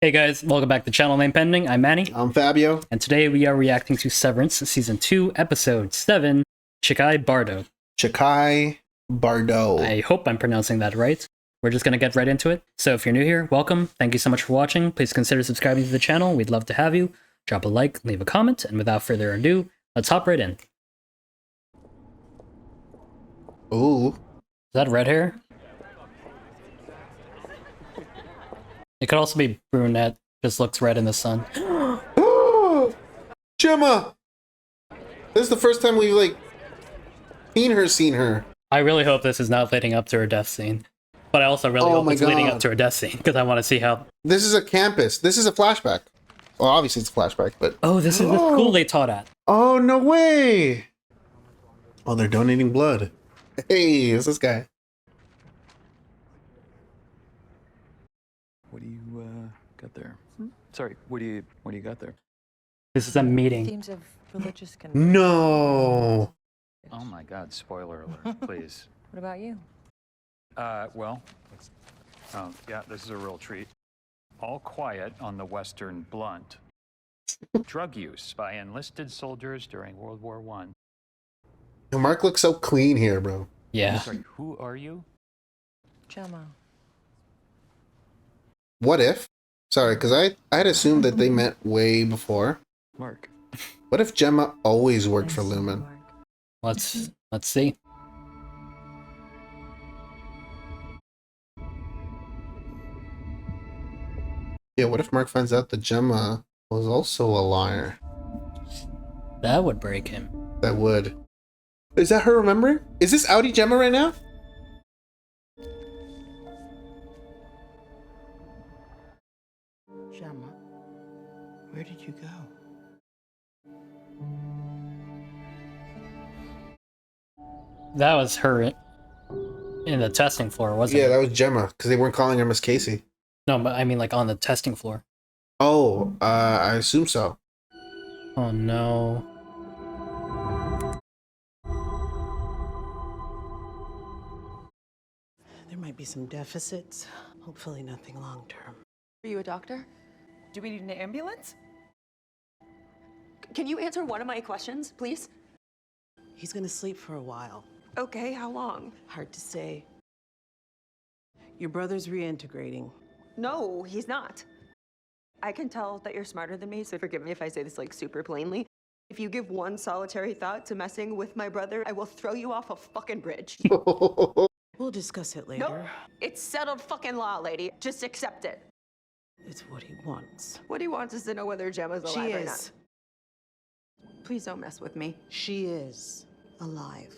Hey guys, welcome back to Channel Name Pending. I'm Manny. I'm Fabio. And today we are reacting to Severance Season 2, Episode 7, Chikhai Bardo. Chikhai Bardo. I hope I'm pronouncing that right. We're just going to get right into it. So if you're new here, welcome. Thank you so much for watching. Please consider subscribing to the channel. We'd love to have you. Drop a like, leave a comment, and without further ado, let's hop right in. Is Ooh. that red hair? It could also be brunette. Just looks red in the sun. Gemma! This is the first time we've, like, seen her. I really hope this is not leading up to her death scene. But I also really hope it's leading up to her death scene, because I want to see how... This is a campus. This is a flashback. Well, obviously it's a flashback, but... Oh, this is the school they taught at. Oh, no way! Oh, they're donating blood. Hey, it's this guy. What do you got there? Sorry, what do you got there? This is a meeting. Themes of religious conversion. No! Oh my God! Spoiler alert, please. What about you? Well, yeah, this is a real treat. All quiet on the Western Blunt. Drug use by enlisted soldiers during World War I. Mark looks so clean here, bro. Yeah. Sorry, who are you? Gemma. What if? Sorry, because I had assumed that they met way before. Mark. What if Gemma always worked for Nice to meet you, Lumen? Mark. Let's see. Yeah, what if Mark finds out that Gemma was also a liar? That would break him. That would. Is that her remembering? Is this Audi Gemma right now? Gemma, where did you go? That was her in the testing floor, wasn't Yeah, it? that was Gemma, because they weren't calling her Miss Casey. No, but I mean like on the testing floor. Oh, I assume so. Oh no. There might be some deficits. Hopefully nothing long term. Are you a doctor? Do we need an ambulance? Can you answer one of my questions, please? He's gonna sleep for a while. Okay, how long? Hard to say. Your brother's reintegrating. No, he's not. I can tell that you're smarter than me, so forgive me if I say this like super plainly. If you give one solitary thought to messing with my brother, I will throw you off a fucking bridge. We'll discuss it later. No, it's settled fucking law, lady. Just accept it. It's what he wants. What he wants is to know whether Gemma's alive She or is. not. Please don't mess with me. She is alive.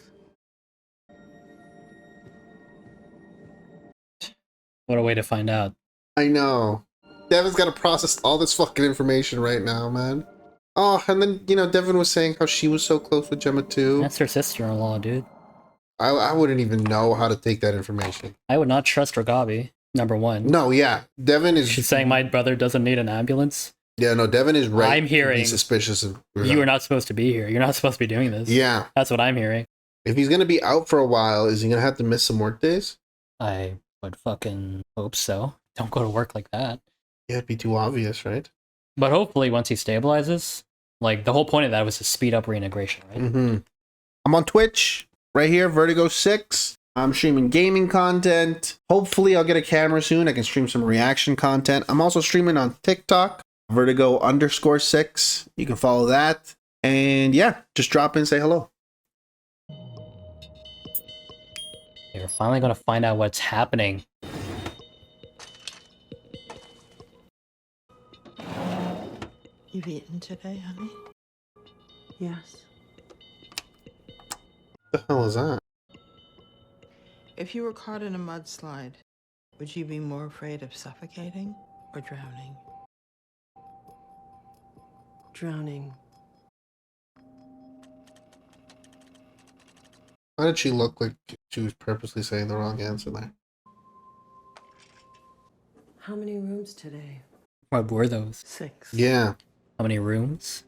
What a way to find out. I know. Devin's got to process all this fucking information right now, man. Oh, and then, you know, Devin was saying how she was so close with Gemma too. That's her sister-in-law, dude. I wouldn't even know how to take that information. I would not trust Ragabi, number one. No, yeah. Devin is... She's saying my brother doesn't need an ambulance. Yeah, no, Devin is right. I'm hearing to be suspicious of... You are not supposed to be here. You're not supposed to be doing this. Yeah. That's what I'm hearing. If he's going to be out for a while, is he going to have to miss some work days? I would fucking hope so. Don't go to work like that. Yeah, it'd be too obvious, right? But hopefully once he stabilizes, like the whole point of that was to speed up reintegration, right? Mm-hmm. I'm on Twitch, right here, Vertigo6. I'm streaming gaming content. Hopefully I'll get a camera soon. I can stream some reaction content. I'm also streaming on TikTok, Vertigo_6. You can follow that. And yeah, just drop in and say hello. You're finally gonna find out what's happening. You've eaten today, honey? Yes. What the hell is that? If you were caught in a mudslide, would you be more afraid of suffocating or drowning? Drowning. Why did she look like she was purposely saying the wrong answer there? How many rooms today? What were those? 6. Yeah. How many rooms?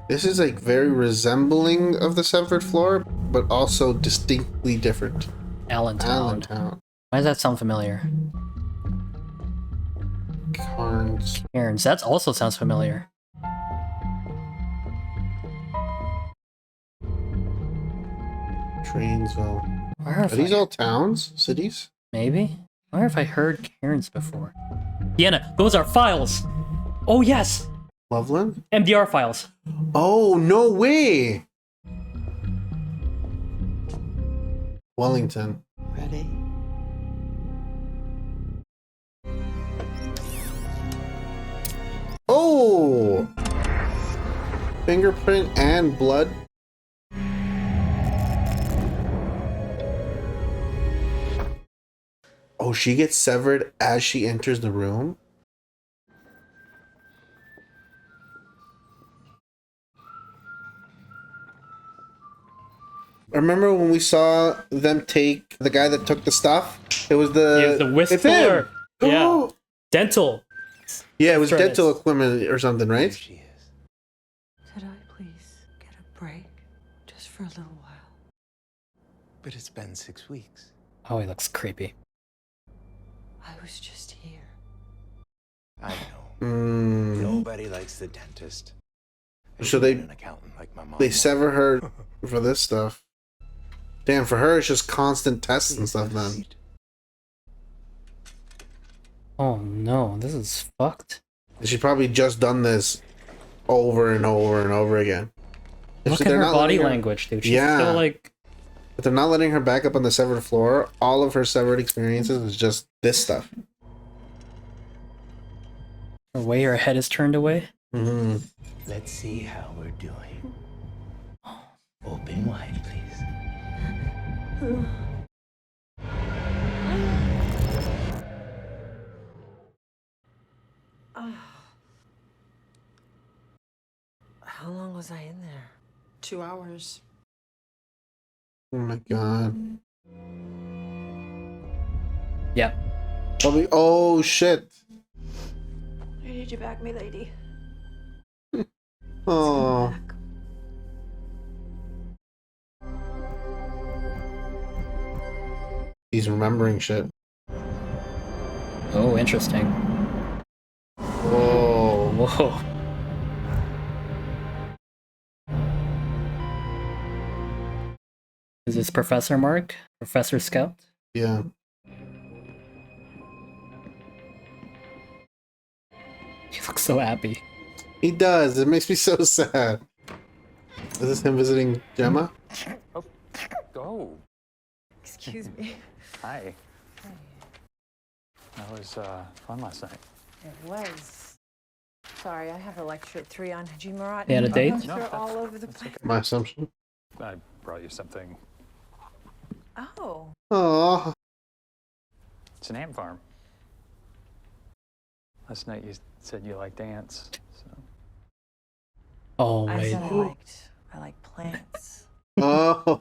This is like very resembling of the severed floor, but also distinctly different. Allentown. Allentown. Why does that sound familiar? Carnes. Cairns. That also sounds familiar. Trainsville. Where Are these all towns? Cities? Maybe? I wonder if I heard Cairns before. Deanna, those are files! Oh yes! Loveland? MDR files. Oh, no way! Wellington. Ready? Oh! Fingerprint and blood. Oh, she gets severed as she enters the room? Remember when we saw them take the guy that took the stuff? It was the... The It's whistler. him! Yeah. Oh! Dental. Yeah, it was Credits. dental equipment or something, right? She is. Could I please get a break? Just for a little while. But it's been 6 weeks. Oh, he looks creepy. I was just here. I know. Mm. Nobody likes the dentist. I So should they- have been an accountant like my mom. They was. sever her for this stuff. Damn, for her it's just constant tests and Please stuff have a then. seat. Oh no, this is fucked. She probably just done this over and over and over again. If Look she- at they're her not body letting her- language, dude. She's Yeah. still like... But they're not letting her back up on the severed floor. All of her severed experiences is just this stuff. The way her head is turned away. Mm-hmm. Let's see how we're doing. Open wide, please. How long was I in there? 2 hours. Oh my god. Yeah. Probably. Oh shit. I need you back, me lady. Oh. He's remembering shit. Oh, interesting. Whoa. Whoa. Is this Professor Mark? Professor Scout? Yeah. He looks so happy. He does. It makes me so sad. Is this him visiting Gemma? Oh, go. Excuse me. Hi. That was fun last night. It was. Sorry, I have a lecture at 3 on Haji Murat. They had a date? Notes No, are that's- all over the place. My assumption. I brought you something. Oh. Oh. It's an ant farm. Last night you said you like dance. So. Oh, I wait. said I like plants. Oh.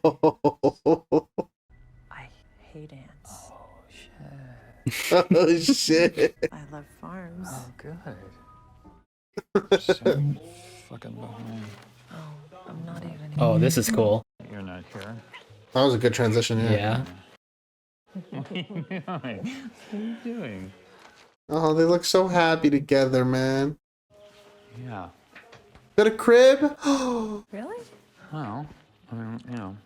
I hate ants. Oh shit. Oh shit. I love farms. Oh good. So fucking behind. Oh, I'm not even Oh, this is cool. You're not here. That was a good transition, yeah. Yeah. What are you doing? What are you doing? Oh, they look so happy together, man. Yeah. Got a crib? Really? Well, I mean, you know.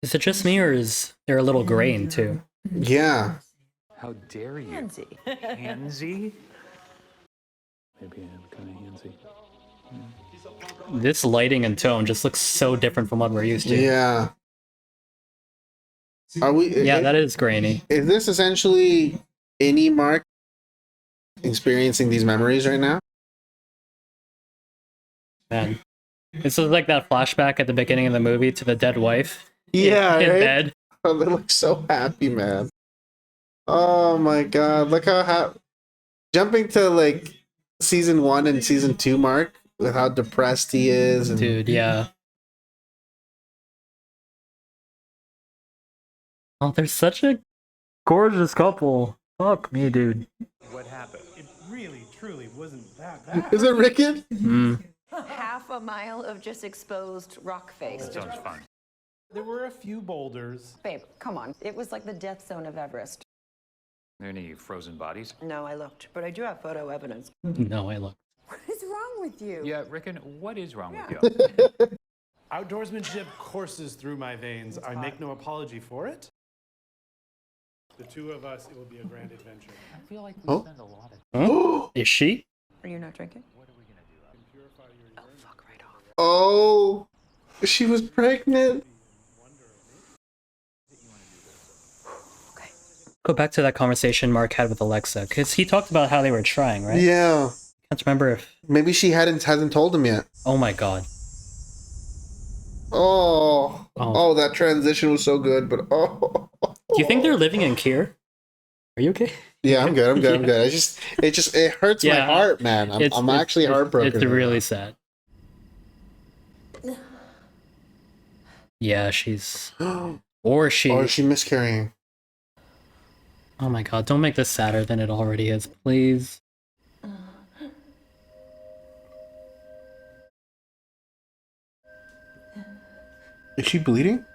Is it just me, or is there a little grain too? Yeah. How dare you? Pansy. Handsy? Maybe I'm kind of handsy. This lighting and tone just looks so different from what we're used to. Yeah. Are we? Yeah, that is grainy. Is this essentially any Mark experiencing these memories right now? Man. This is like that flashback at the beginning of the movie to the dead wife. Yeah, In right? bed. Oh, they look so happy, man. Oh my god, look how jumping to like season 1 and season 2 Mark with how depressed he is and Dude, yeah. Oh, they're such a gorgeous couple. Fuck me, dude. What happened? It really, truly wasn't that bad. Is it Rickett? Mm. half a mile of just exposed rock face. That sounds fun. There were a few boulders. Babe, come on. It was like the death zone of Everest. Any frozen bodies? No, I looked, but I do have photo evidence. No, I look. What is wrong with you? Yeah, Rickon, what is wrong with you? Outdoorsmanship courses through my veins. I make no apology for it. The two of us, it will be a grand adventure. I feel like we spend a lot of Huh? Is she? Are you not drinking? What are we gonna do? Oh, fuck right off. Oh, she was pregnant. Okay. Go back to that conversation Mark had with Alexa, because he talked about how they were trying, right? Yeah. Can't remember if. Maybe she hasn't told him yet. Oh my god. Oh. Oh. Oh, that transition was so good, but oh. Do you think they're living in Kier? Are you okay? Yeah, I'm good. I'm good. I'm Yeah. good. It hurts my Yeah. heart, man. I'm actually heartbroken. It's really sad. Yeah, she's. Or she. Or is she miscarrying? Oh my god, don't make this sadder than it already is, please. Is she bleeding?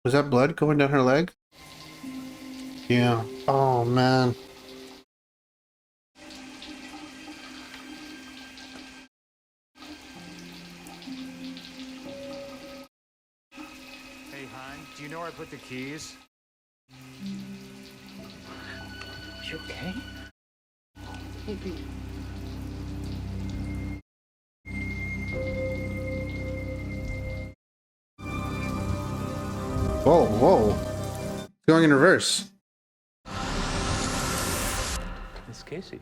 Was that blood going down her leg? Yeah. Oh, man. Hey, hon, do you know where I put the keys? You okay? Whoa, whoa. It's going in reverse. Miss Casey.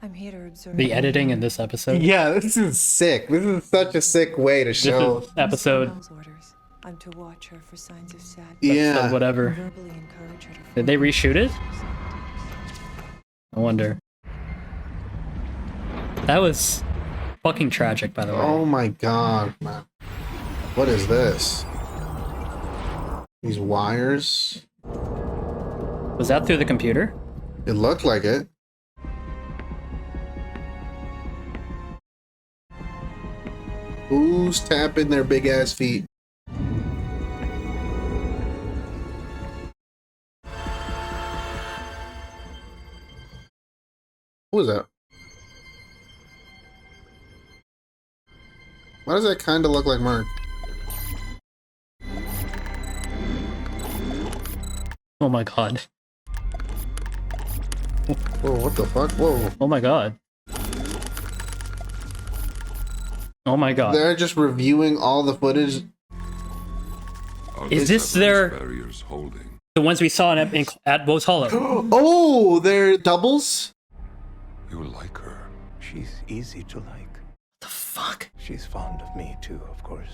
I'm here to observe. The editing in this episode. Yeah, this is sick. This is such a sick way to show. This is episode. Mrs. orders. I'm to watch her for signs of sadness. Yeah. Whatever. Verbally encourage her to Did they reshoot it? I wonder. That was fucking tragic, by the way. Oh my god, man. What is this? These wires? Was that through the computer? It looked like it. Who's tapping their big ass feet? Who was that? Why does that kind of look like Mark? Oh my god. Whoa, what the fuck? Whoa. Oh my god. Oh my god. They're just reviewing all the footage. Is this their barriers holding? the ones we saw at Woe's Hollow? Oh, they're doubles? You like her. She's easy to like. The fuck? She's fond of me too, of course.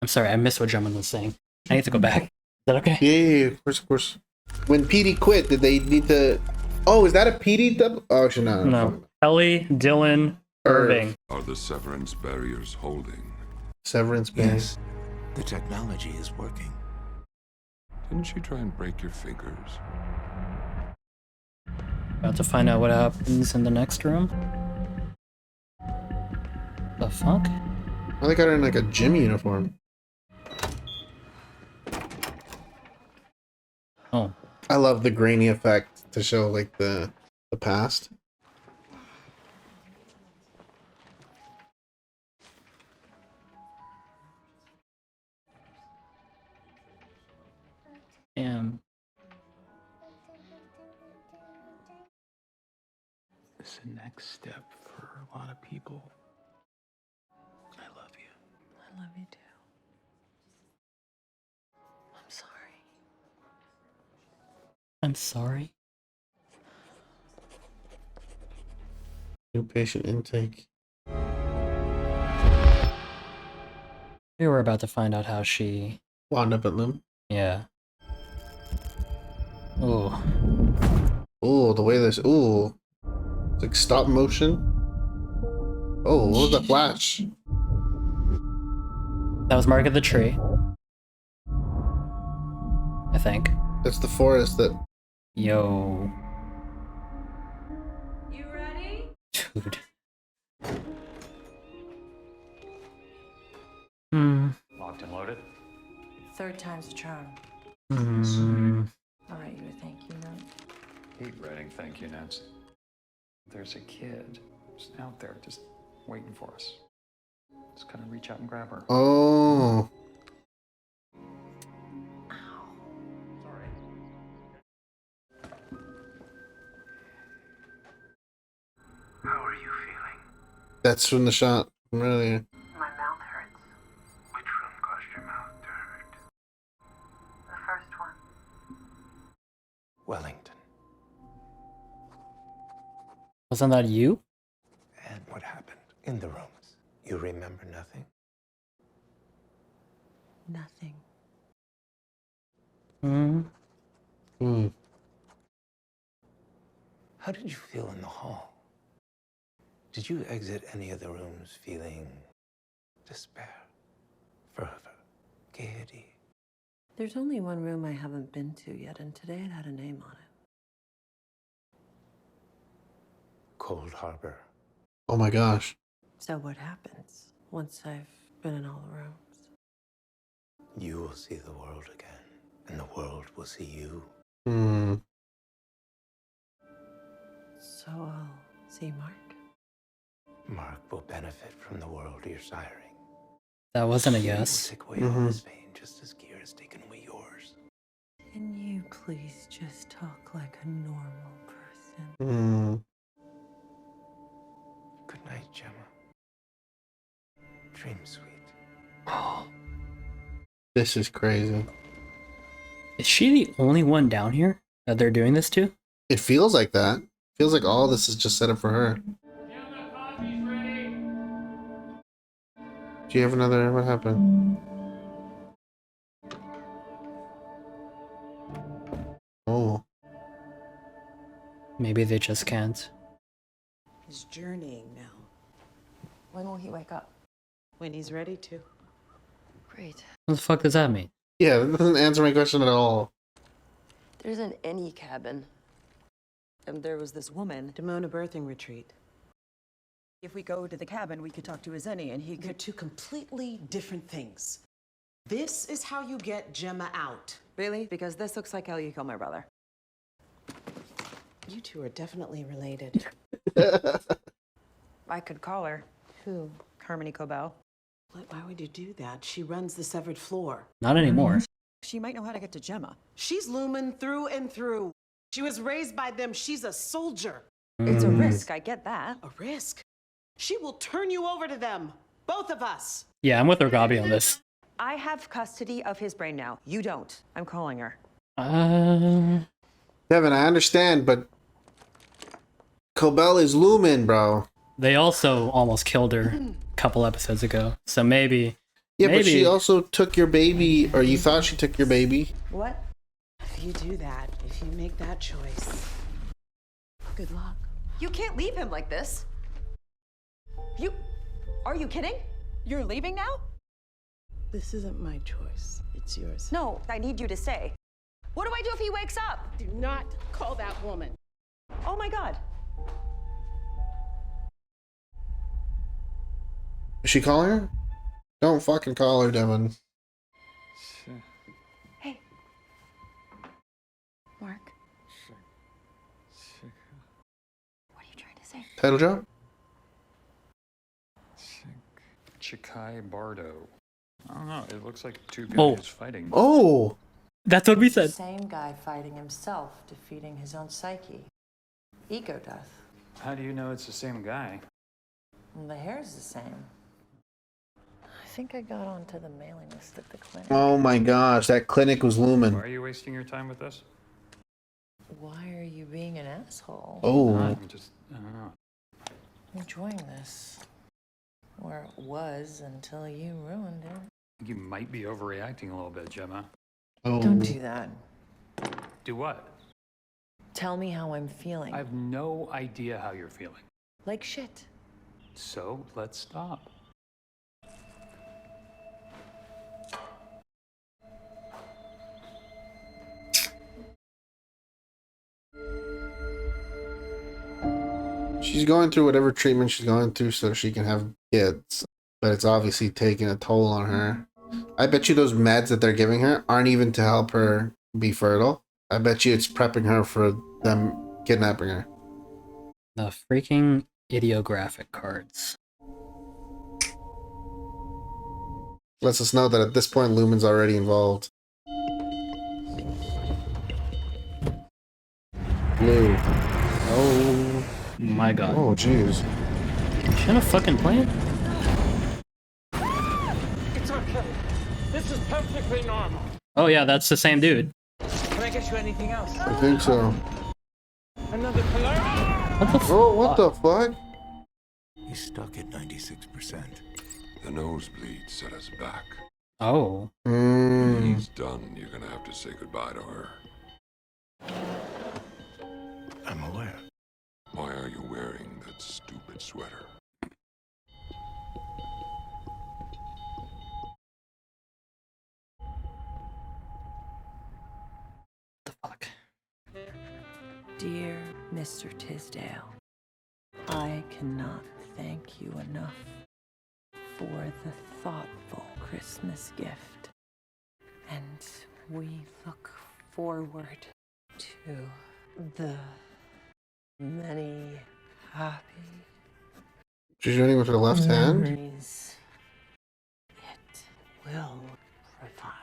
I'm sorry, I missed what Drummond was saying. I need to go back. Is that okay? Yeah, of course, of course. When Petey quit, did they need to... Oh, is that a Petey double? Oh, actually, no. No. Ellie, Dylan, Irving. Are the severance barriers holding? Severance band. Yes, the technology is working. Didn't she try and break your fingers? About to find out what happens in the next room. The fuck? Oh, they got her in like a gym uniform. Oh. I love the grainy effect to show like the past. Damn. It's the next step for a lot of people. I love you. I love you too. I'm sorry. I'm sorry. New patient intake. We were about to find out how she... Wound up at Lim. Yeah. Oh. Oh, the way this... Ooh. It's like stop motion. Oh, what was the flash? That was Mark of the Tree. I think. That's the forest that... Yo. You ready? Dude. Third time's a charm. I'll write you a thank you note. Hate writing thank you notes. There's a kid just out there just waiting for us. Just gotta reach out and grab her. Oh. Sorry. How are you feeling? That's from the shot from earlier. My mouth hurts. Which room caused your mouth to hurt? The first one. Wellington. Wasn't that you? And what happened in the rooms? You remember nothing? Nothing. How did you feel in the hall? Did you exit any of the rooms feeling despair, fervor, gaiety? There's only one room I haven't been to yet, and today it had a name on it. Cold Harbor. Oh my gosh. So what happens once I've been in all the rooms? You will see the world again, and the world will see you. So I'll see Mark? Mark will benefit from the world you're siring. That wasn't a He will yes. take away all his pain just as Gear has taken away yours. Can you please just talk like a normal person? Good night, Gemma. Dream sweet. This is crazy. Is she the only one down here that they're doing this to? It feels like that. Feels like all this is just set up for her. Do you have another? What happened? Oh. Maybe they just can't. He's journeying now. When will he wake up? When he's ready to. Great. What the fuck does that mean? Yeah, that doesn't answer my question at all. There's an any cabin. And there was this woman. Demona birthing retreat. If we go to the cabin, we could talk to Azeni and he They're could... two completely different things. This is how you get Gemma out. Really? Because this looks like how you kill my brother. You two are definitely related. I could call her. Who? Harmony Cobell. Why would you do that? She runs the severed floor. Not anymore. She might know how to get to Gemma. She's Lumen through and through. She was raised by them. She's a soldier. It's a risk, I get that. A risk? She will turn you over to them. Both of us. Yeah, I'm with Rogabi on this. I have custody of his brain now. You don't. I'm calling her. Kevin, I understand, but Cobell is Lumen, bro. They also almost killed her a couple episodes ago. So maybe... Yeah, maybe... but she also took your baby, or you thought she took your baby. What? If you do that, if you make that choice, good luck. You can't leave him like this. Are you kidding? You're leaving now? This isn't my choice. It's yours. No, I need you to stay. What do I do if he wakes up? Do not call that woman. Oh my God. Is she calling her? Don't fucking call her, Devin. Hey. Mark. What are you trying to say? Title drop? Chikhai Bardo. I don't know. It looks like two Oh. guys fighting. Oh! That's what we said. Same guy fighting himself, defeating his own psyche. Ego death. How do you know it's the same guy? And the hair's the same. I think I got onto the mailing list at the clinic. Oh my gosh, that clinic was Lumen. Why are you wasting your time with this? Why are you being an asshole? Oh. I'm just, I don't know. I'm enjoying this. Or it was until you ruined it. I think you might be overreacting a little bit, Gemma. Oh. Don't do that. Do what? Tell me how I'm feeling. I have no idea how you're feeling. Like shit. So let's stop. She's going through whatever treatment she's going through so she can have kids. But it's obviously taking a toll on her. I bet you those meds that they're giving her aren't even to help her be fertile. I bet you it's prepping her for them kidnapping her. The freaking ideographic cards. Lets us know that at this point, Lumen's already involved. Blue. Oh my god. Oh, jeez. Shouldn't have fucking played. It's okay. This is perfectly normal. Oh yeah, that's the same dude. Can I get you anything else? I think so. Another color? What the fuck? Oh, what the fuck? He's stuck at 96%. The nosebleed set us back. Oh. When he's done, you're gonna have to say goodbye to her. I'm aware. Why are you wearing that stupid sweater? The fuck? Dear Mr. Tisdale, I cannot thank you enough for the thoughtful Christmas gift. And we look forward to the many happy She's running with her left hand? memories it will provide.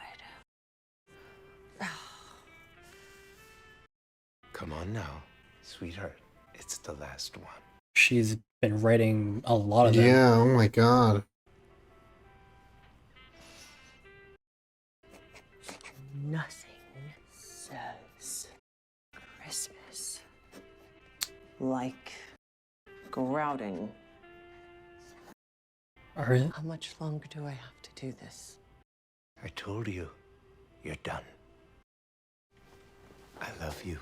Come on now, sweetheart. It's the last one. She's been writing a lot of them. Yeah, oh my god. Nothing says Christmas like grouting. How much longer do I have to do this? I told you, you're done. I love you.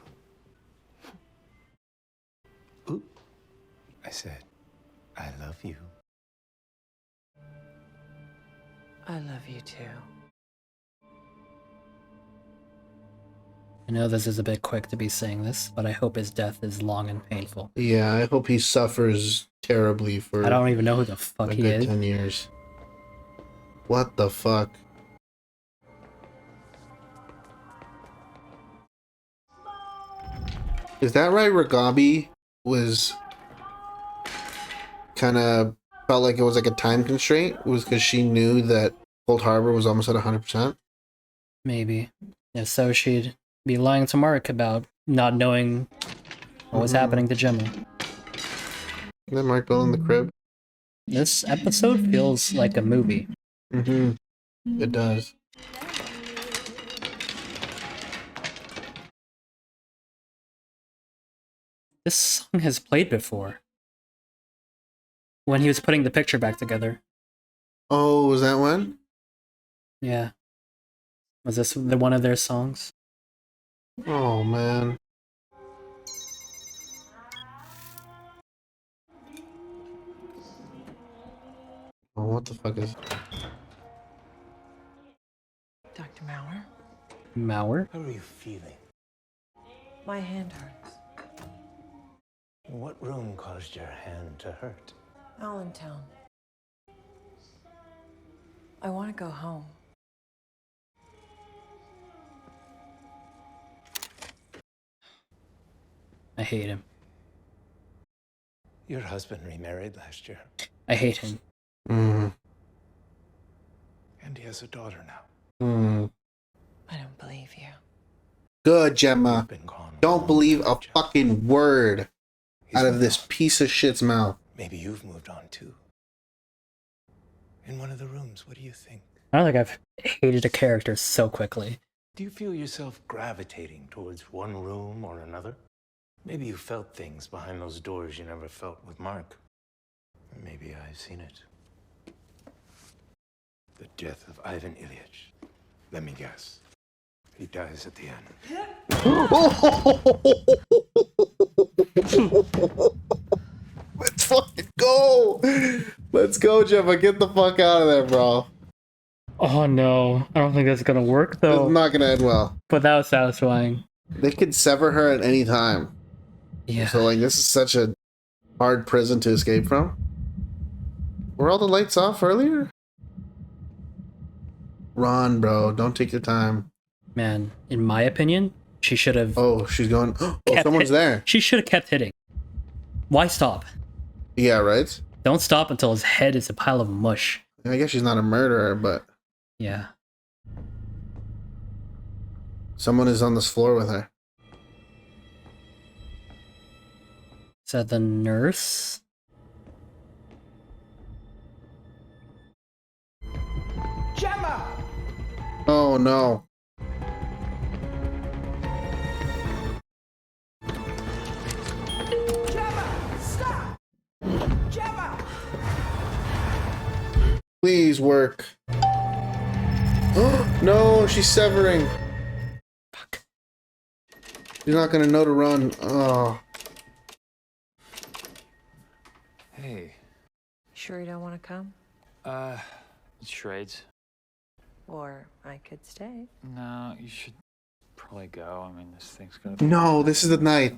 Ooh, I said, I love you. I love you too. I know this is a bit quick to be saying this, but I hope his death is long and painful. Yeah, I hope he suffers terribly for I don't even know who the fuck a he good is. 10 years. What the fuck? Is that right? Ragabi was kind of felt like it was like a time constraint. It was because she knew that Cold Harbor was almost at 100%. Maybe. If so, she'd be lying to Mark about not knowing what was happening to Gemma. Is that Mark building the crib? This episode feels like a movie. It does. This song has played before. When he was putting the picture back together. Oh, was that one? Yeah. Was this the one of their songs? Oh, man. Oh, what the fuck is... Dr. Maurer? Maurer? How are you feeling? My hand hurts. What room caused your hand to hurt? Allentown. I want to go home. I hate him. Your husband remarried last year. I hate him. Mm. And he has a daughter now. Mm. I don't believe you. Good, Gemma. Been gone Don't believe a fucking word He's out of moved this on. piece of shit's mouth. Maybe you've moved on too. In one of the rooms, what do you think? I don't think I've hated a character so quickly. Do you feel yourself gravitating towards one room or another? Maybe you felt things behind those doors you never felt with Mark. Or maybe I've seen it. The death of Ivan Ilyich. Let me guess. He dies at the end. Let's fucking go! Let's go, Gemma. Get the fuck out of there, bro. Oh no. I don't think that's gonna work though. It's not gonna end well. But that was satisfying. They could sever her at any time. Yeah. So, like, this is such a hard prison to escape from. Were all the lights off earlier? Run, bro. Don't take your time. Man, in my opinion, she should have. Oh, she's going. Oh, someone's there. She should have kept hitting. Why stop? Yeah, right? Don't stop until his head is a pile of mush. I guess she's not a murderer, but Yeah. someone is on this floor with her. Is that the nurse? Gemma! Oh, no. Gemma! Stop! Gemma! Please work. No, she's severing. Fuck. She's not gonna know to run. Oh. Hey, Sure you don't want to come? it's trades. Or I could stay. No, you should probably go. I mean, this thing's gonna be... No, this is the night.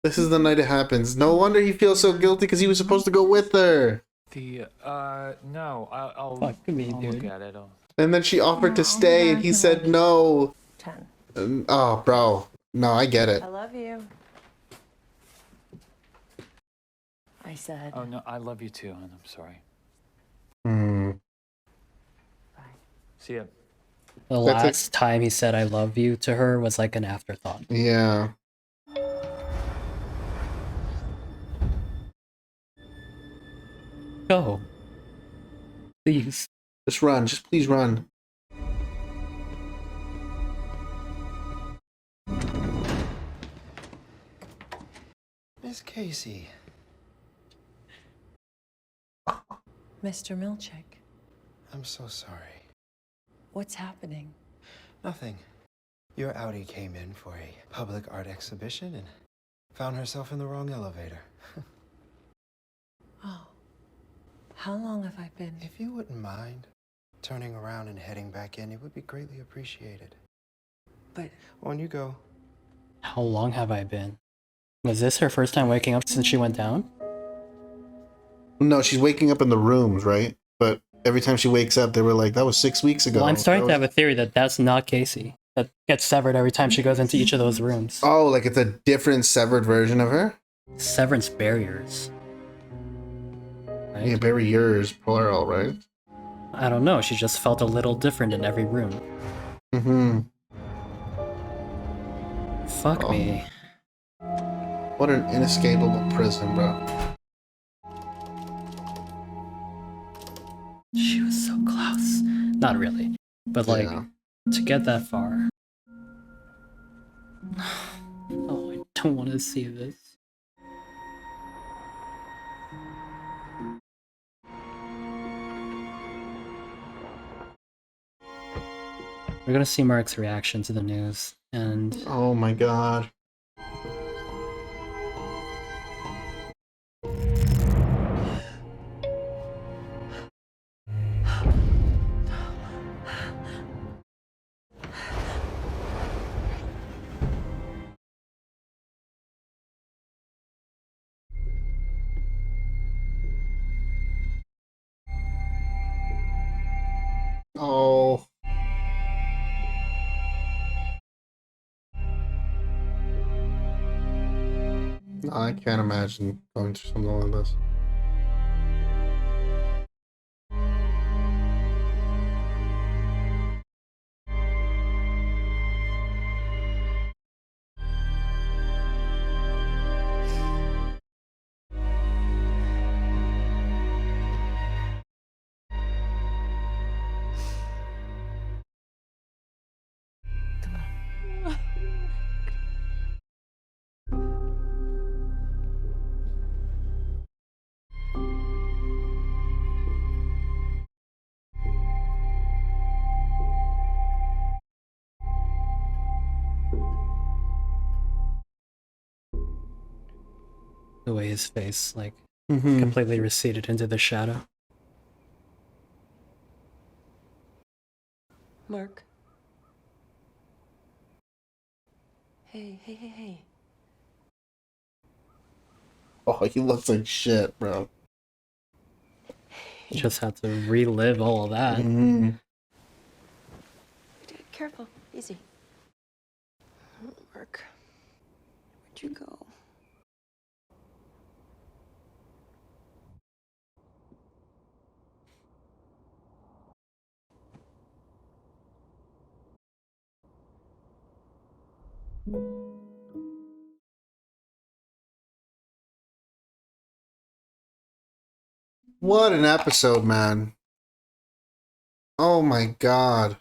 This is the night it happens. No wonder he feels so guilty because he was supposed to go with her. No, I'll Fuck me, I'll dude. look at it. And then she offered to stay and he said no. 10. Oh, bro. No, I get it. I love you. I said. Oh, no, I love you too, and I'm sorry. Hmm. See ya. The That's last time he said I love you to her was like an afterthought. Yeah. Go. Please. Just run. Just please run. Miss Casey. Mr. Milchick, I'm so sorry. what's happening? Nothing. Your Audi came in for a public art exhibition and found herself in the wrong elevator. Oh. How long have I been? If you wouldn't mind turning around and heading back in, it would be greatly appreciated. But On you go. How long have I been? Was this her first time waking up since she went down? No, she's waking up in the rooms, right? But every time she wakes up, they were like, that was 6 weeks ago. Well, I'm starting That to was- have a theory that that's not Casey. That gets severed every time she goes into each of those rooms. Oh, like it's a different severed version of her? Severance barriers. Right? Yeah, barriers, plural, right? I don't know. She just felt a little different in every room. Mm-hmm. Fuck Oh. me. What an inescapable prison, bro. She was so close. Not really. But like, Yeah. to get that far. Oh, I don't want to see this. We're gonna see Mark's reaction to the news, and Oh my god. Oh. No, I can't imagine going through something like this. the way his face, like, Mm-hmm. completely receded into the shadow. Mark. Hey. Oh, he looks like shit, bro. Just had to relive all of that. Mm-hmm. Careful. Easy. Mark, where'd you go? What an episode, man. Oh my god.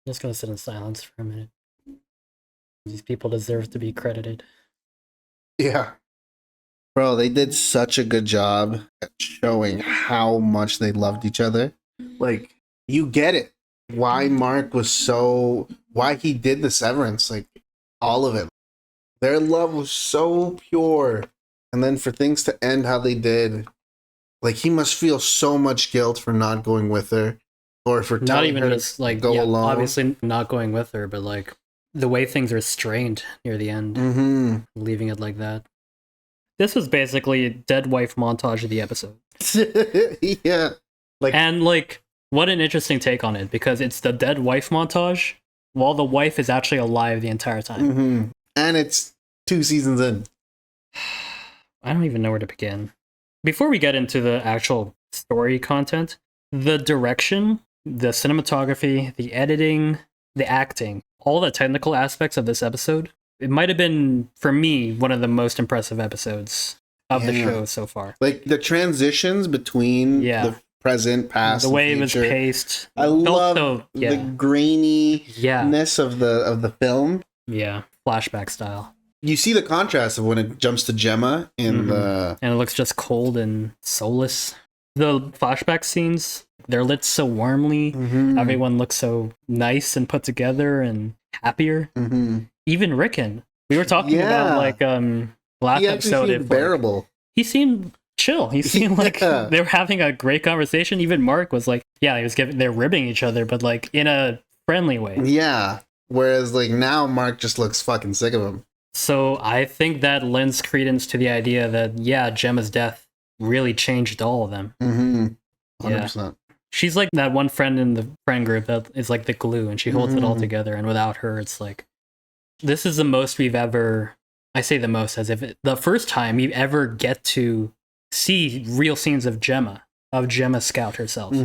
I'm just gonna sit in silence for a minute. These people deserve to be credited. Yeah. Bro, they did such a good job at showing how much they loved each other. Like, you get it. Why Mark was so... Why he did the Severance. Like, all of it. Their love was so pure. And then for things to end how they did... Like, he must feel so much guilt for not going with her. Or for Not telling even her just to like, go yeah, alone. obviously not going with her, but like the way things are strained near the end, leaving it like that. This was basically a dead wife montage of the episode. Yeah. And like, what an interesting take on it, because it's the dead wife montage while the wife is actually alive the entire time. And it's 2 seasons in. I don't even know where to begin. Before we get into the actual story content, the direction, the cinematography, the editing, the acting, all the technical aspects of this episode, it might have been, for me, one of the most impressive episodes of the show so far. Like the transitions between the present, past, the way and it was future. paced. I love the graininess of the film. Yeah, flashback style. You see the contrast of when it jumps to Gemma in the... And it looks just cold and soulless. The flashback scenes, they're lit so warmly. Everyone looks so nice and put together and happier. Even Rickon. We were talking about like last he episode. Seemed bearable. He seemed chill. He seemed like they were having a great conversation. Even Mark was like, yeah, they're ribbing each other, but like in a friendly way. Yeah. Whereas like now Mark just looks fucking sick of him. So I think that lends credence to the idea that, yeah, Gemma's death really changed all of them. 100%. Yeah. She's like that one friend in the friend group that is like the glue, and she holds it all together. And without her, it's like, this is the most we've ever, I say the most as if the first time you ever get to see real scenes of Gemma Scout herself.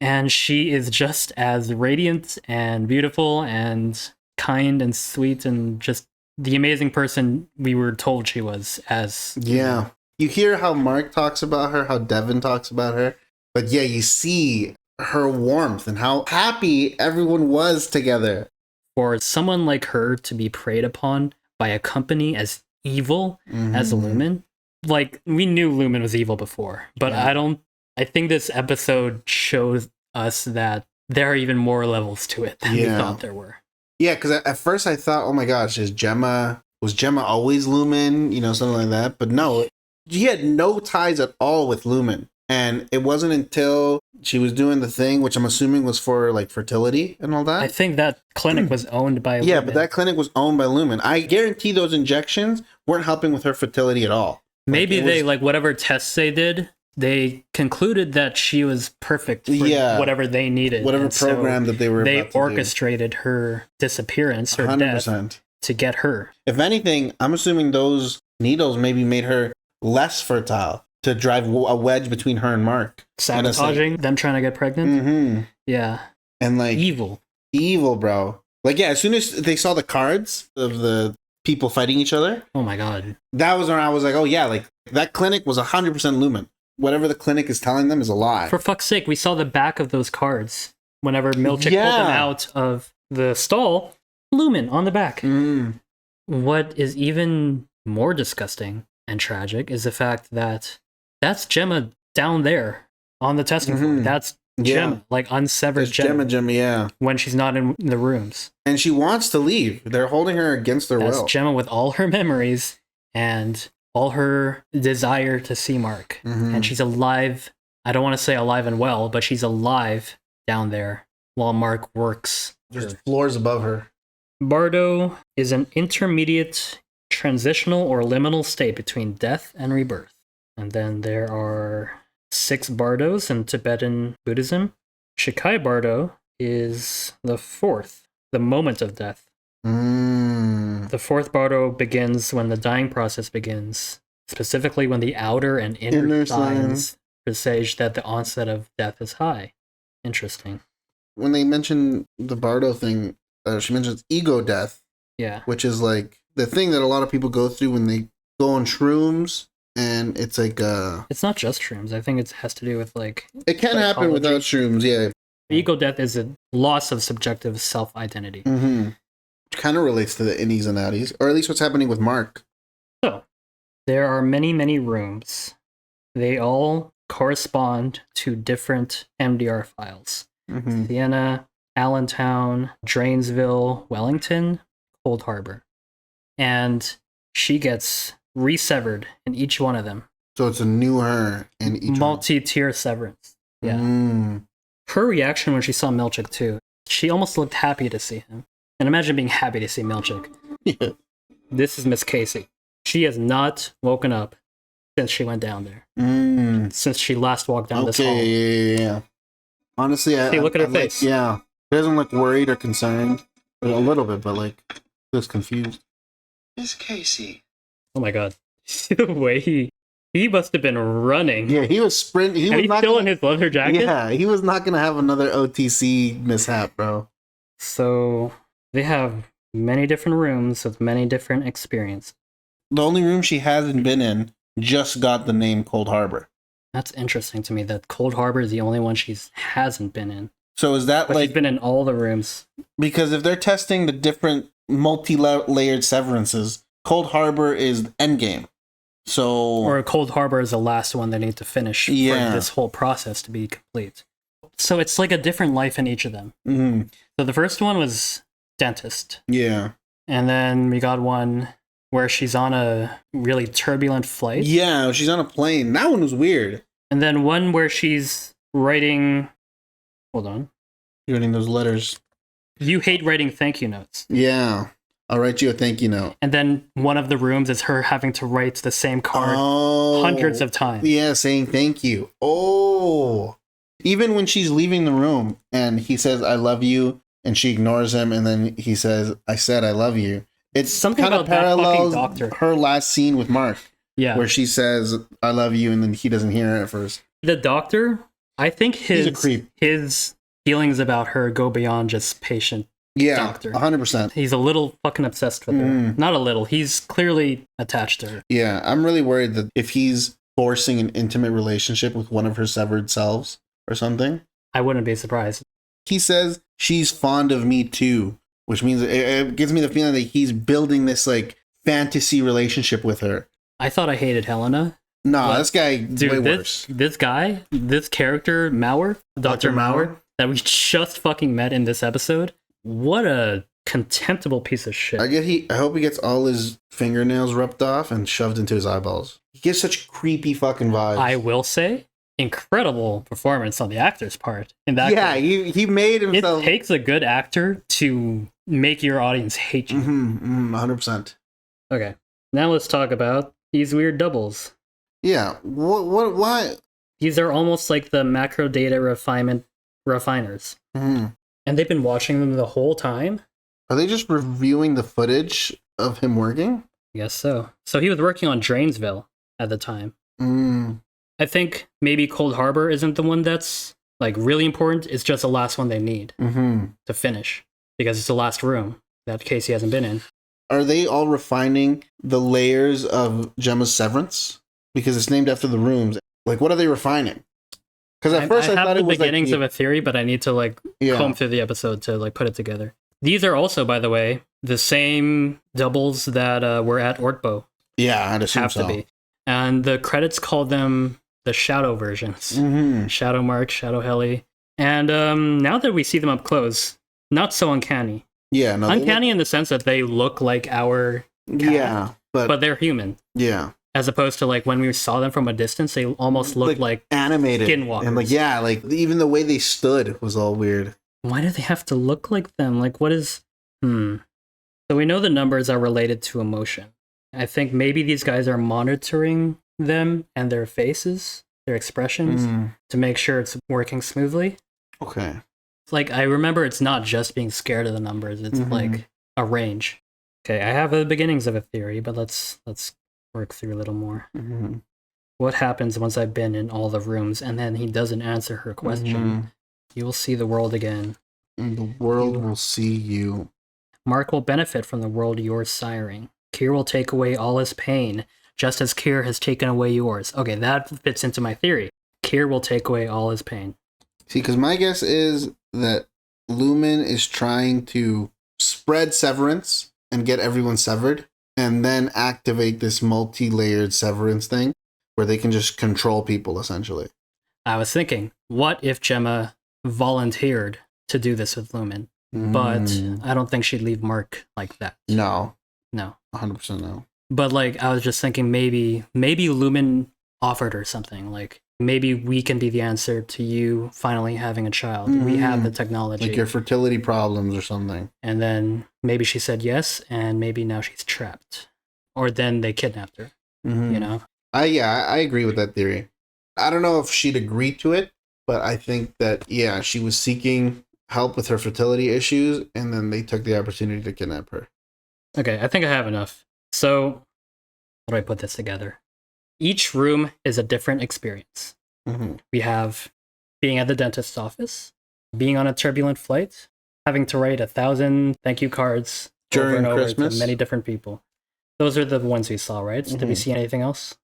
And she is just as radiant and beautiful and kind and sweet and just the amazing person we were told she was as... Yeah. You hear how Mark talks about her, how Devin talks about her, but yeah, you see her warmth and how happy everyone was together. For someone like her to be preyed upon by a company as evil as Lumen, like, we knew Lumen was evil before, but I think this episode shows us that there are even more levels to it than we thought there were. Yeah, because at first I thought, oh my gosh, was Gemma always Lumen? You know, something like that. But no, she had no ties at all with Lumen. And it wasn't until she was doing the thing, which I'm assuming was for like fertility and all that. I think that clinic was owned by Lumen. Yeah, but that clinic was owned by Lumen. I guarantee those injections weren't helping with her fertility at all. Maybe whatever tests they did, they concluded that she was perfect for whatever they needed. Whatever program that they were They about to orchestrated her disappearance or 100%. Death to get her. If anything, I'm assuming those needles maybe made her less fertile to drive a wedge between her and Mark. Sabotaging them trying to get pregnant? Yeah. And like... Evil, bro. Like, yeah, as soon as they saw the cards of the people fighting each other... Oh my god. That was when I was like, oh yeah, like, that clinic was 100% Lumen. Whatever the clinic is telling them is a lie. For fuck's sake, we saw the back of those cards whenever Milchick pulled them out of the stall. Lumen on the back. What is even more disgusting and tragic is the fact that that's Gemma down there on the testing floor. That's Gemma, like unsevered Gemma, when she's not in the rooms. And she wants to leave. They're holding her against their will. That's Gemma with all her memories and all her desire to see Mark. And she's alive. I don't want to say alive and well, but she's alive down there while Mark works. There's floors above her. Bardo is an intermediate, transitional, or liminal state between death and rebirth. And then there are 6 Bardos in Tibetan Buddhism. Chikhai Bardo is the 4th. the moment of death. The fourth Bardo begins when the dying process begins, specifically when the outer and inner signs presage that the onset of death is high. Interesting. When they mention the Bardo thing, she mentions ego death. Yeah. Which is like the thing that a lot of people go through when they go on shrooms, and it's like It's not just shrooms. I think it has to do with like it can happen without shrooms, yeah. Ego death is a loss of subjective self-identity. Mm-hmm. Which kind of relates to the innies and outies, or at least what's happening with Mark. So, there are many, many rooms. They all correspond to different MDR files. Mm-hmm. Sienna, Allentown, Drainsville, Wellington, Cold Harbor. And she gets resevered in each one of them. So it's a new her in each multi-tier severance. Yeah. Her reaction when she saw Milchick too, she almost looked happy to see him. And imagine being happy to see Milchick. Yeah. This is Miss Casey. She has not woken up since she went down there. Since she last walked down this hall. Yeah. Honestly, hey, look at her face. Yeah. She doesn't look worried or concerned. A little bit, but like, just confused. Miss Casey. Oh my god. The way he must have been running. Yeah, he was sprinting. He's still in his leather jacket? Yeah, he was not going to have another OTC mishap, bro. So, they have many different rooms with many different experiences. The only room she hasn't been in just got the name Cold Harbor. That's interesting to me that Cold Harbor is the only one she hasn't been in. So is that but like... she's been in all the rooms. Because if they're testing the different multi-layered severances, Cold Harbor is endgame. So... Or Cold Harbor is the last one they need to finish for this whole process to be complete. So it's like a different life in each of them. Mm-hmm. So the first one was dentist. Yeah. And then we got one where she's on a really turbulent flight. Yeah, she's on a plane. That one was weird. And then one where she's writing... Hold on. You're writing those letters. You hate writing thank you notes. Yeah. I'll write you a thank you note. And then one of the rooms is her having to write the same card hundreds of times. Yeah, saying thank you. Oh. Even when she's leaving the room and he says, I love you, and she ignores him, and then he says, I said I love you. It's something kind of about that fucking doctor. Her last scene with Mark. Yeah. Where she says, I love you, and then he doesn't hear it at first. The doctor, I think He's a creep. His feelings about her go beyond just patient doctor. 100%. He's a little fucking obsessed with her. Not a little. He's clearly attached to her. Yeah, I'm really worried that if he's forcing an intimate relationship with one of her severed selves or something. I wouldn't be surprised. He says, she's fond of me too, which means it gives me the feeling that he's building this like fantasy relationship with her. I thought I hated Helena. Nah, this guy, dude, way worse. This guy, this character, Mauer, Dr. Mauer, that we just fucking met in this episode. What a contemptible piece of shit. I hope he gets all his fingernails ripped off and shoved into his eyeballs. He gives such creepy fucking vibes. I will say, incredible performance on the actor's part. In that case. he made himself. It takes a good actor to make your audience hate you. 100%. Okay, now let's talk about these weird doubles. Yeah, why? These are almost like the macro data refiners. And they've been watching them the whole time. Are they just reviewing the footage of him working? I guess so. So he was working on Drainsville at the time. I think maybe Cold Harbor isn't the one that's like really important. It's just the last one they need to finish because it's the last room that Casey hasn't been in. Are they all refining the layers of Gemma's severance? Because it's named after the rooms. Like, what are they refining? Because at first I thought it was the beginnings like, of a theory, but I need to like comb through the episode to like put it together. These are also, by the way, the same doubles that were at Ortbo. Yeah, I'd assume have so. to be. And the credits call them the Shadow versions. Shadow Mark, Shadow Heli. And now that we see them up close, not so uncanny. Yeah, no, uncanny in the sense that they look like our cast, but they're human. Yeah. As opposed to like when we saw them from a distance, they almost looked like animated skinwalkers. And like even the way they stood was all weird. Why do they have to look like them? Like what is So we know the numbers are related to emotion. I think maybe these guys are monitoring them and their faces, their expressions, to make sure it's working smoothly. Okay. like, I remember it's not just being scared of the numbers. It's Mhm. like a range. Okay, I have the beginnings of a theory, but let's work through a little more. Mhm. What happens once I've been in all the rooms and then he doesn't answer her question? You will see the world again. And the world will see you. Mark will benefit from the world you're siring. Kier will take away all his pain, just as Kier has taken away yours. Okay, that fits into my theory. Kier will take away all his pain. See, because my guess is that Lumen is trying to spread severance and get everyone severed, and then activate this multi-layered severance thing where they can just control people, essentially. I was thinking, what if Gemma volunteered to do this with Lumen? But I don't think she'd leave Mark like that. No. No. 100% no. But like, I was just thinking maybe Lumen offered her something. Like, maybe we can be the answer to you finally having a child. We have the technology. Like your fertility problems or something. And then maybe she said yes, and maybe now she's trapped. Or then they kidnapped her, you know? I agree with that theory. I don't know if she'd agree to it, but I think that, yeah, she was seeking help with her fertility issues, and then they took the opportunity to kidnap her. Okay, I think I have enough. So, how do I put this together? Each room is a different experience. We have being at the dentist's office, being on a turbulent flight, having to write 1,000 thank you cards over During and over Christmas? to many different people. Those are the ones we saw, right? Did we see anything else?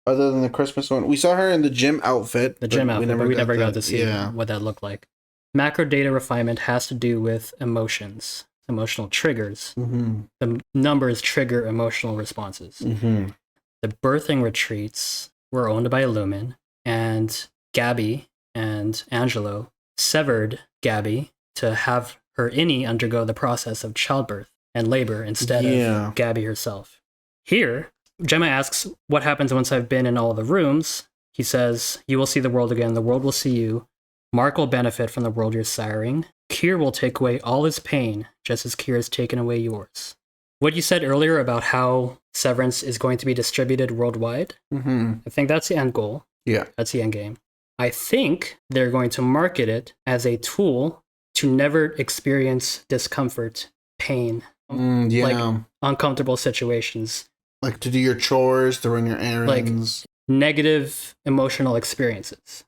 Other than the Christmas one, we saw her in the gym outfit. The gym outfit, but we never got to see Yeah. what that looked like. Macro data refinement has to do with emotions, emotional triggers. The numbers trigger emotional responses. The birthing retreats were owned by Lumen, and Gabby and Angelo severed Gabby to have her innie undergo the process of childbirth and labor instead of Gabby herself. Here, Gemma asks, what happens once I've been in all the rooms? He says, you will see the world again, the world will see you. Mark will benefit from the world you're siring. Kier will take away all his pain, just as Kier has taken away yours. What you said earlier about how Severance is going to be distributed worldwide, I think that's the end goal. Yeah. That's the end game. I think they're going to market it as a tool to never experience discomfort, pain, like uncomfortable situations. Like to do your chores, to run your errands. Like negative emotional experiences.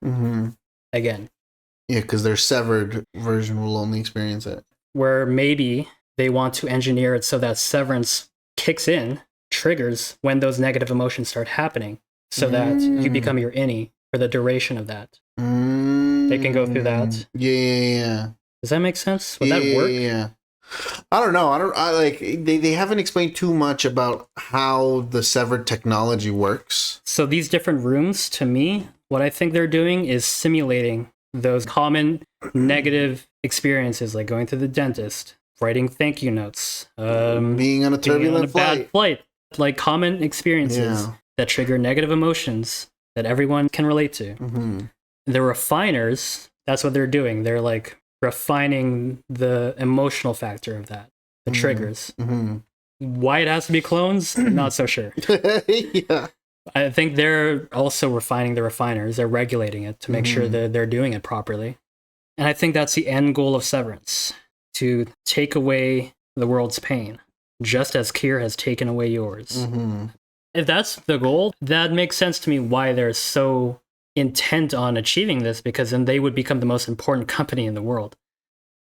Again. Yeah, because their severed version will only experience it. Where maybe they want to engineer it so that Severance kicks in, triggers when those negative emotions start happening, so that you become your innie for the duration of that. They can go through that. Yeah. Does that make sense? Would that work? Yeah. I don't know. They haven't explained too much about how the severed technology works. So these different rooms, to me, what I think they're doing is simulating those common negative experiences, like going to the dentist, writing thank you notes, being on a turbulent bad flight, like common experiences that trigger negative emotions that everyone can relate to. The refiners, that's what they're doing. They're like refining the emotional factor of that, the triggers. Why it has to be clones, not so sure. Yeah. I think they're also refining the refiners. They're regulating it to make sure that they're doing it properly. And I think that's the end goal of Severance, to take away the world's pain, just as Kier has taken away yours. If that's the goal, that makes sense to me why they're so intent on achieving this, because then they would become the most important company in the world.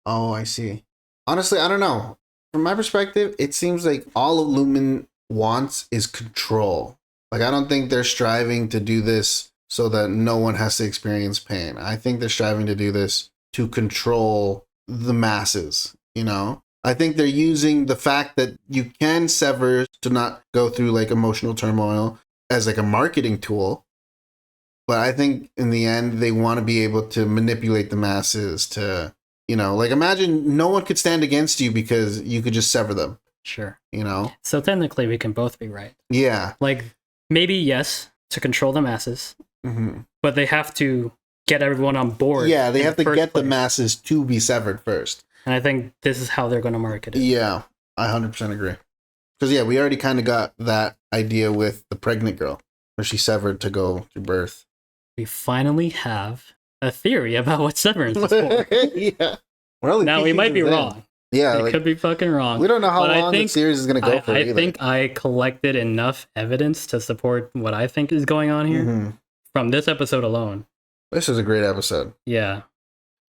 Oh, I see. Honestly, I don't know. From my perspective, it seems like all Lumen wants is control. Like, I don't think they're striving to do this so that no one has to experience pain. I think they're striving to do this to control the masses, you know? I think they're using the fact that you can sever to not go through like emotional turmoil as like a marketing tool. But I think in the end, they want to be able to manipulate the masses to, you know, like imagine no one could stand against you because you could just sever them. Sure. You know? So technically we can both be right. Yeah. Like, maybe yes, to control the masses, but they have to get everyone on board. Yeah, they have to get the masses to be severed first. And I think this is how they're going to market it. Yeah, I 100% agree. Because, yeah, we already kind of got that idea with the pregnant girl, where she severed to go to birth. We finally have a theory about what Severance is for. Yeah. We're only Now two we might be seasons in. wrong. Yeah, It like, could be fucking wrong. we don't know how But long the series is going to go for I either. think I collected enough evidence to support what I think is going on here Mhm. from this episode alone. This is a great episode. Yeah.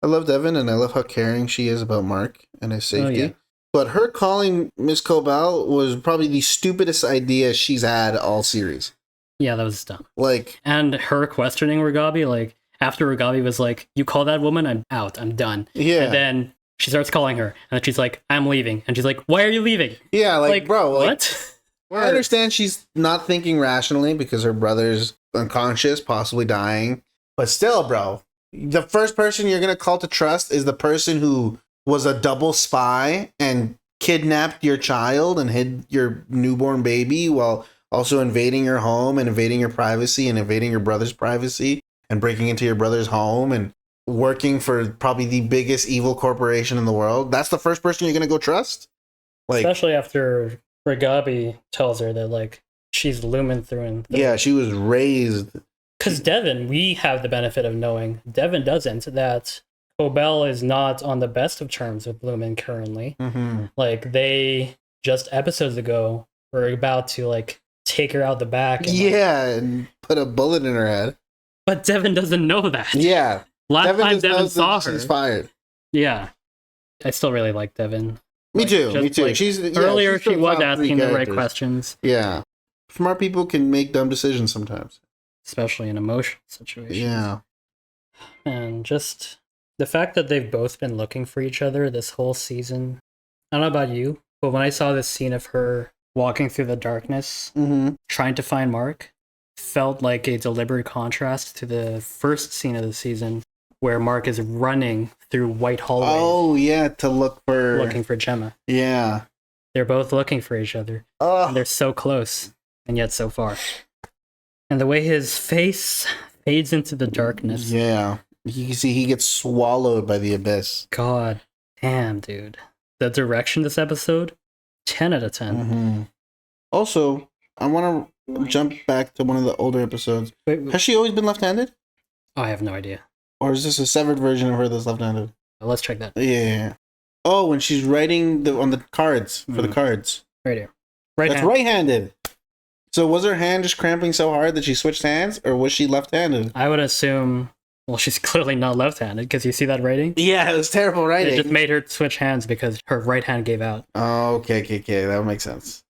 I love Devin, and I love how caring she is about Mark and his safety. yeah. But her calling Miss Cobell was probably the stupidest idea she's had all series. Yeah, that was dumb. Like, And her questioning Rugabi, like, after Rugabi was like, you call that woman, I'm out, I'm done. Yeah. And then she starts calling her, and then she's like, I'm leaving. And she's like, why are you leaving? yeah, like bro, like, what? I understand she's not thinking rationally because her brother's unconscious, possibly dying. But still, bro, the first person you're going to call to trust is the person who was a double spy and kidnapped your child and hid your newborn baby while also invading your home and invading your privacy and invading your brother's privacy and breaking into your brother's home and working for probably the biggest evil corporation in the world. That's the first person you're going to go trust? Like, especially after Rugabi tells her that, like, she's lumen through and through. yeah, she was raised. Because Devin, we have the benefit of knowing, Devin doesn't, that Cobell is not on the best of terms with Lumen currently. Mm-hmm. Like, they, just episodes ago, were about to, like, take her out the back. And, Yeah, and put a bullet in her head. But Devin doesn't know that. Yeah. Last time just Devin knows that saw her. she's fired. Yeah. I still really like Devin. Me Like, too, just, me too. like, She's earlier she's still she was top three asking the right characters. questions. Yeah. Smart people can make dumb decisions sometimes. Especially in emotional situations. Yeah. And just the fact that they've both been looking for each other this whole season. I don't know about you, but when I saw this scene of her walking through the darkness, Mm-hmm. trying to find Mark, felt like a deliberate contrast to the first scene of the season where Mark is running through white hallways Oh, yeah, to look for... looking for Gemma. Yeah. They're both looking for each other. Oh. And they're so close, and yet so far. And the way his face fades into the darkness. Yeah. You can see he gets swallowed by the abyss. God damn, dude. The direction this episode, 10 out of 10. Mm-hmm. Also, I want to jump back to one of the older episodes. Wait. Has she always been left-handed? Oh, I have no idea. Or is this a severed version of her that's left-handed? Let's check that. Yeah. Oh, when she's writing on the cards, for the cards. Right here. Right That's hand. right-handed. So was her hand just cramping so hard that she switched hands, or was she left-handed? I would assume, well, she's clearly not left-handed, because you see that writing? Yeah, it was terrible writing. It just made her switch hands because her right hand gave out. Oh, okay. That would make sense.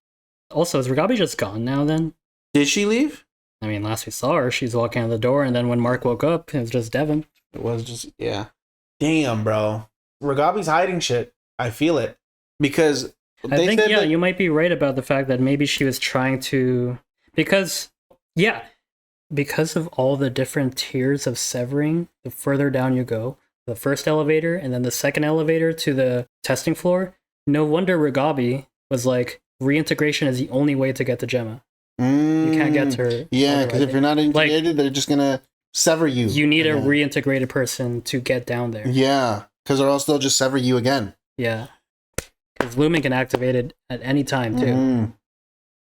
Also, is Rugabi just gone now then? Did she leave? I mean, last we saw her, she's walking out the door, and then when Mark woke up, it was just Devin. It was just, yeah. Damn, bro. Rugabi's hiding shit. I feel it. Because I think, yeah, you might be right about the fact that maybe she was trying to... Because of all the different tiers of severing, the further down you go, the first elevator and then the second elevator to the testing floor, no wonder Rugabi was like, reintegration is the only way to get to Gemma. You can't get to her. Yeah, because if you're not integrated, they're just going to sever you. You need a reintegrated person to get down there. Yeah, because or else they'll just sever you again. Yeah. Because Lumen can activate it at any time, too. Mm.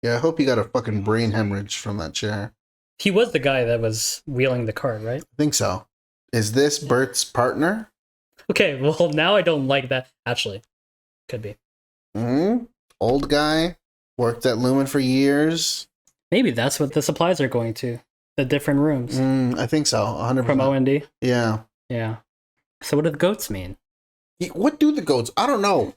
Yeah, I hope you got a fucking brain hemorrhage from that chair. He was the guy that was wheeling the cart, right? I think so. Is this Bert's partner? Okay, well, now I don't like that. Actually, could be. Mm-hmm. Old guy, worked at Lumen for years. Maybe that's what the supplies are going to. The different rooms. I think so, 100%. From O&D? Yeah. Yeah. So what do the goats mean? What do the goats? I don't know.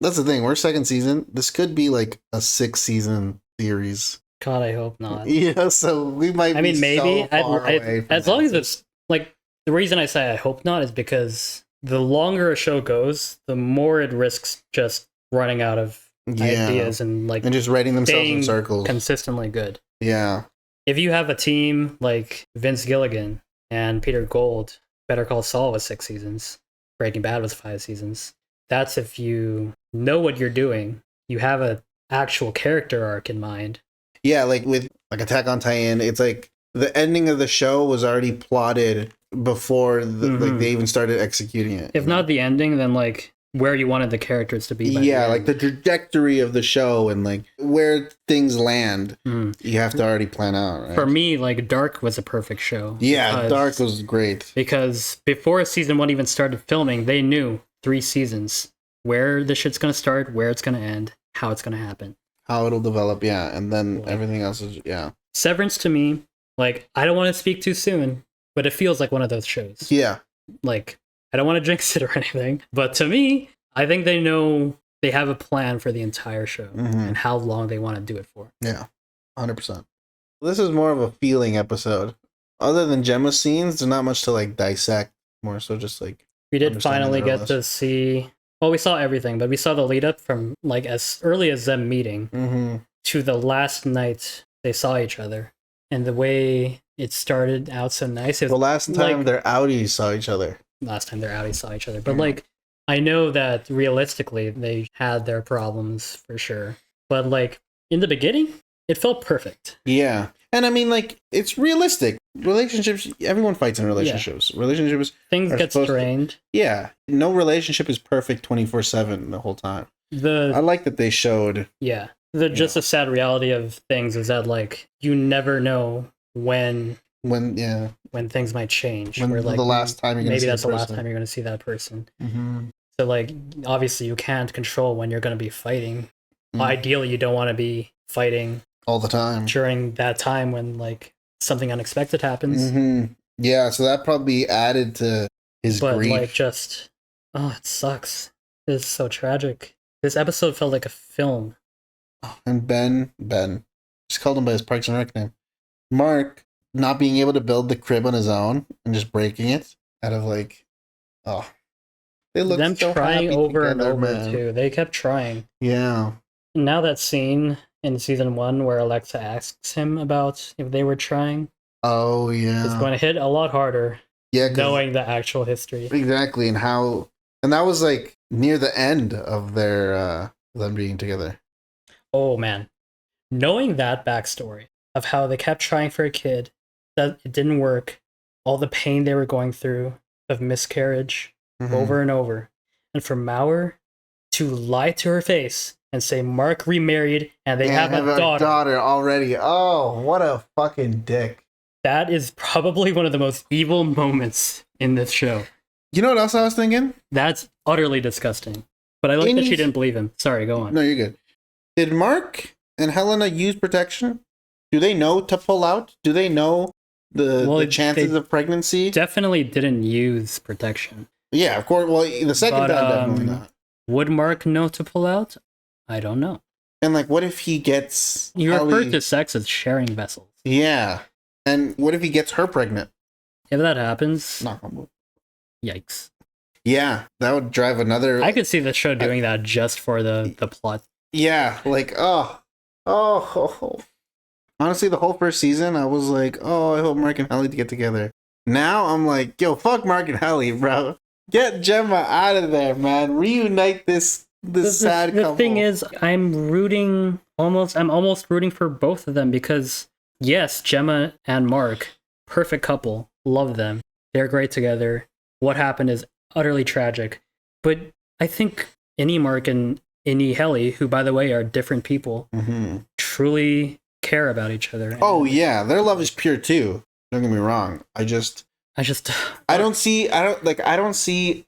That's the thing. We're second season. This could be like a 6-season series. God, I hope not. Yeah, so we might I mean, maybe. so far away from as long as it's, like, the reason I say I hope not is because the longer a show goes, the more it risks just running out of ideas and, like, and just writing themselves in staying circles. consistently good. Yeah. If you have a team like Vince Gilligan and Peter Gould, Better Call Saul was 6 seasons, Breaking Bad was 5 seasons. That's if you know what you're doing, you have an actual character arc in mind. Yeah, like with like Attack on Titan, it's like the ending of the show was already plotted before like they even started executing it. If not the ending, then like where you wanted the characters to be. Yeah, like the trajectory of the show and like where things land. You have to already plan out, right? For me, like Dark was a perfect show. Yeah, Dark was great. Because before season 1 even started filming, they knew 3 seasons where the shit's gonna start, where it's gonna end, how it's gonna happen. How it'll develop, yeah. And then everything else is, yeah. Severance to me, like, I don't want to speak too soon, but it feels like one of those shows. Yeah. Like, I don't want to jinx it or anything, but to me, I think they know they have a plan for the entire show and how long they want to do it for. Yeah, 100%. This is more of a feeling episode. Other than Gemma scenes, there's not much to like dissect. More so just like we did finally get to see. Well, we saw everything, but we saw the lead up from like as early as them meeting to the last night they saw each other, and the way it started out so nice. The last time their outies saw each other. Last time their outies saw each other, but like I know that realistically they had their problems for sure, but like in the beginning, it felt perfect. Yeah. And I mean, like, it's realistic. Relationships, everyone fights in relationships. Yeah. Relationships. Things get strained. Yeah. No relationship is perfect 24/7 the whole time. I like that they showed. Yeah. Just a sad reality of things is that, like, you never know when things might change. When like, the last time you're going to see maybe that's the last time you're going to see that person. So, like, obviously you can't control when you're going to be fighting. Ideally, you don't want to be fighting all the time during that time when like something unexpected happens. Yeah, so that probably added to his grief. Like, just it sucks. It's so tragic. This episode felt like a film. And Ben, just called him by his Parks and Rec name. Mark not being able to build the crib on his own and just breaking it out of like, they look them so trying happy over together, and over man. too. They kept trying. Yeah. Now that scene in season 1 where Alexa asks him about if they were trying. Oh yeah. It's going to hit a lot harder. Yeah, knowing the actual history. Exactly, and that was like near the end of their them being together. Oh man. Knowing that backstory of how they kept trying for a kid, that it didn't work, all the pain they were going through of miscarriage over and over. And for Mauer to lie to her face and say Mark remarried and they have a daughter already. Oh, what a fucking dick. That is probably one of the most evil moments in this show. You know what else I was thinking? That's utterly disgusting. But I like that she didn't believe him. Sorry, go on. No, you're good. Did Mark and Helena use protection? Do they know to pull out? Do they know the chances of pregnancy? Definitely didn't use protection. Yeah, of course. Well, the second time, definitely not. Would Mark know to pull out? I don't know. And like, what if he gets... You referred to sex as sharing vessels. Yeah. And what if he gets her pregnant? If that happens... Knock on wood. Yikes. Yeah, that would drive another... I could see the show doing that just for the plot. Yeah, like, oh. Honestly, the whole first season, I was like, oh, I hope Mark and Hallie get together. Now, I'm like, yo, fuck Mark and Hallie, bro. Get Gemma out of there, man. Reunite this sad couple. The thing is, I'm almost rooting for both of them because, yes, Gemma and Mark, perfect couple. Love them. They're great together. What happened is utterly tragic. But I think Innie Mark and Innie Helly, who, by the way, are different people, truly care about each other. Oh, yeah. Their love is pure, too. Don't get me wrong. I don't see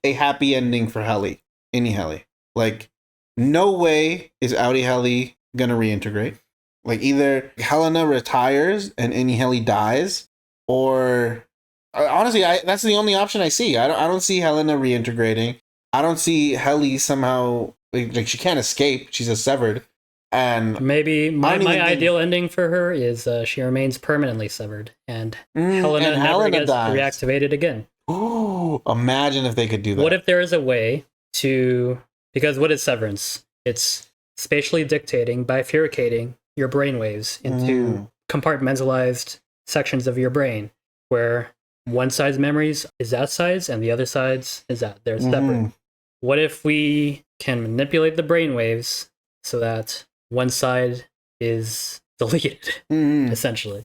a happy ending for Helly. Innie Helly. Like, no way is Outie Helly gonna reintegrate. Like, either Helena retires and Innie Helly dies, or honestly, that's the only option I see. I don't see Helena reintegrating. I don't see Helly somehow like she can't escape. She's a severed, and maybe my ideal ending for her is she remains permanently severed, and Helena never gets reactivated again. Oh, imagine if they could do that. What if there is a way to... Because what is Severance? It's spatially dictating, bifurcating your brainwaves into compartmentalized sections of your brain, where one side's memories is that side's and the other side's is that. They're separate. What if we can manipulate the brainwaves so that one side is deleted, essentially?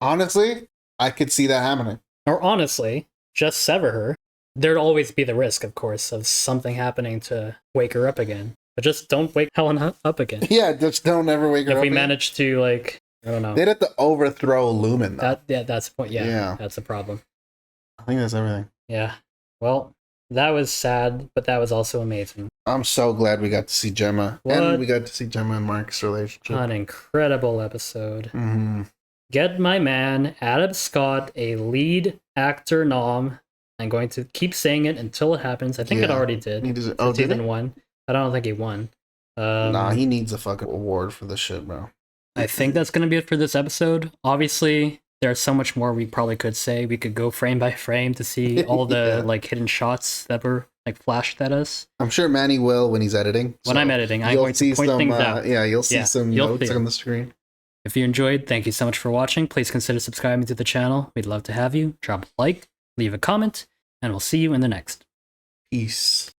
Honestly, I could see that happening. Or honestly, just sever her there'd always be the risk, of course, of something happening to wake her up again. But just don't wake Helen up again. Yeah, just don't ever wake her up. If we again. manage to, like, I don't know. They'd have to overthrow Lumen, though. That's the point. Yeah, that's the problem. I think that's everything. Yeah. Well, that was sad, but that was also amazing. I'm so glad we got to see Gemma. What? And we got to see Gemma and Mark's relationship. An incredible episode. Mm-hmm. Get my man, Adam Scott, a lead actor nom. I'm going to keep saying it until it happens. I think it already did. Season 1. I don't think he won. Nah, he needs a fucking award for this shit, bro. I think that's going to be it for this episode. Obviously, there's so much more we probably could say. We could go frame by frame to see all the like hidden shots that were like flashed at us. I'm sure Manny will when he's editing. When I'm editing, I'm going to point things out. Yeah, you'll see some notes on the screen. If you enjoyed, thank you so much for watching. Please consider subscribing to the channel. We'd love to have you. Drop a like, leave a comment, and we'll see you in the next. Peace.